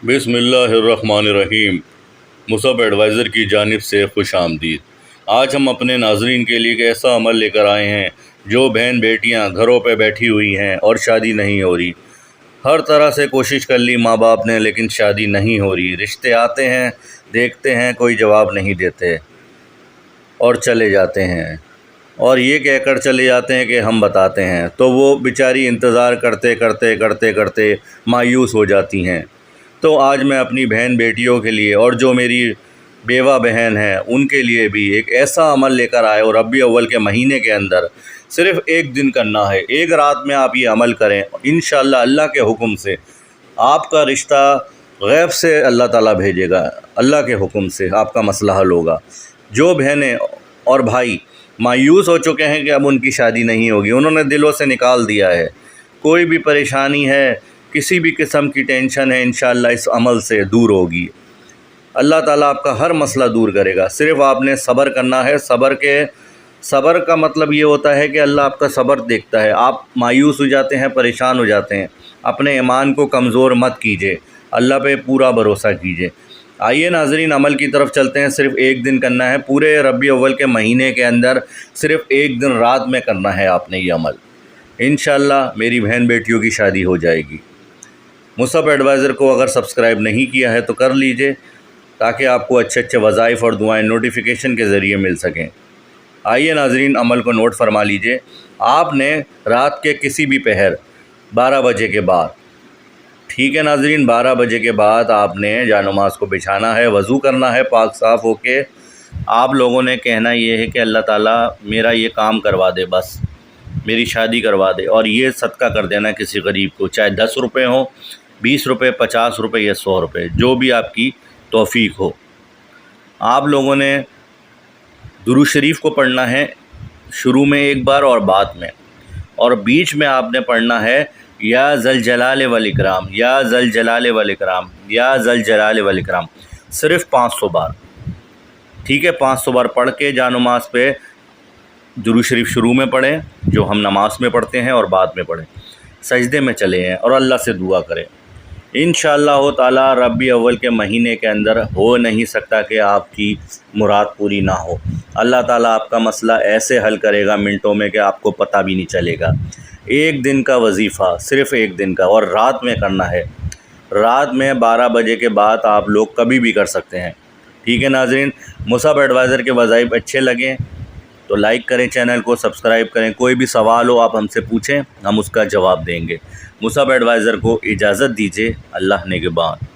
बिस्मिल्लाहिर्रहमानिर्रहीम। Musab adviser की जानिब से खुश आमदीद। आज हम अपने नाजरीन के लिए एक ऐसा अमल लेकर आए हैं जो बहन बेटियां घरों पे बैठी हुई हैं और शादी नहीं हो रही। हर तरह से कोशिश कर ली माँ बाप ने, लेकिन शादी नहीं हो रही। रिश्ते आते हैं, देखते हैं, कोई जवाब नहीं देते और चले जाते हैं, और ये कहकर चले जाते हैं कि हम बताते हैं। तो वो बेचारी इंतज़ार करते करते करते करते मायूस हो जाती हैं। तो आज मैं अपनी बहन बेटियों के लिए और जो मेरी बेवा बहन है उनके लिए भी एक ऐसा अमल लेकर आए, और रबी अव्वल के महीने के अंदर सिर्फ़ एक दिन करना है। एक रात में आप ये अमल करें, इंशाअल्लाह अल्लाह के हुक्म से आपका रिश्ता गैब से अल्लाह ताला भेजेगा। अल्लाह के हुक्म से आपका मसला हल होगा। जो बहनें और भाई मायूस हो चुके हैं कि अब उनकी शादी नहीं होगी, उन्होंने दिलों से निकाल दिया है, कोई भी परेशानी है, किसी भी किस्म की टेंशन है, इंशाअल्लाह इस अमल से दूर होगी। अल्लाह ताला आपका हर मसला दूर करेगा। सिर्फ़ आपने सब्र करना है। सब्र का मतलब ये होता है कि अल्लाह आपका सब्र देखता है। आप मायूस हो जाते हैं, परेशान हो जाते हैं, अपने ईमान को कमज़ोर मत कीजिए, अल्लाह पे पूरा भरोसा कीजिए। आइए नाज़रीन, अमल की तरफ चलते हैं। सिर्फ़ एक दिन करना है, पूरे रबी अव्वल के महीने के अंदर सिर्फ़ एक दिन रात में करना है आपने ये अमल। इंशाअल्लाह मेरी बहन बेटियों की शादी हो जाएगी। मुसब एडवाइज़र को अगर सब्सक्राइब नहीं किया है तो कर लीजिए, ताकि आपको अच्छे अच्छे वज़ाइफ़ और दुआएं नोटिफिकेशन के ज़रिए मिल सकें। आइए नाज़रीन, अमल को नोट फरमा लीजिए। आपने रात के किसी भी पहर 12 बजे के बाद, ठीक है नाज़रीन, 12 बजे के बाद आपने जानमाज़ को बिछाना है, वज़ू करना है पाक साफ़ होके। आप लोगों ने कहना ये है कि अल्लाह ताला मेरा ये काम करवा दे, बस मेरी शादी करवा दे, और ये सदका कर देना किसी गरीब को, चाहे 10 रुपये हो, 20 रुपये, 50 रुपये या 100 रुपये, जो भी आपकी तौफ़ीक हो। आप लोगों ने दुरूद शरीफ को पढ़ना है शुरू में एक बार और बाद में, और बीच में आपने पढ़ना है या ज़ल जलाल वल इकराम, या ज़ल जलाल वल इकराम, या ज़ल जलाल वल इकराम, सिर्फ़ 500 बार, ठीक है। 500 बार पढ़ के जानमाज़ पे दुरूद शरीफ शुरू में पढ़ें, जो हम नमाज में पढ़ते हैं, और बाद में पढ़ें। सजदे में चले हैं और अल्लाह से दुआ करें। इंशाअल्लाह ताला रबी अव्वल के महीने के अंदर हो नहीं सकता कि आपकी मुराद पूरी ना हो। अल्लाह ताला आपका मसला ऐसे हल करेगा मिनटों में कि आपको पता भी नहीं चलेगा। एक दिन का वजीफ़ा, सिर्फ़ एक दिन का, और रात में करना है। रात में 12 बजे के बाद आप लोग कभी भी कर सकते हैं, ठीक है नाज़रीन। मुसब एडवाइज़र के वज़ाइफ अच्छे लगें तो लाइक करें, चैनल को सब्सक्राइब करें। कोई भी सवाल हो आप हमसे पूछें, हम उसका जवाब देंगे। मुसब एडवाइज़र को इजाज़त दीजिए। अल्लाह निगहबान।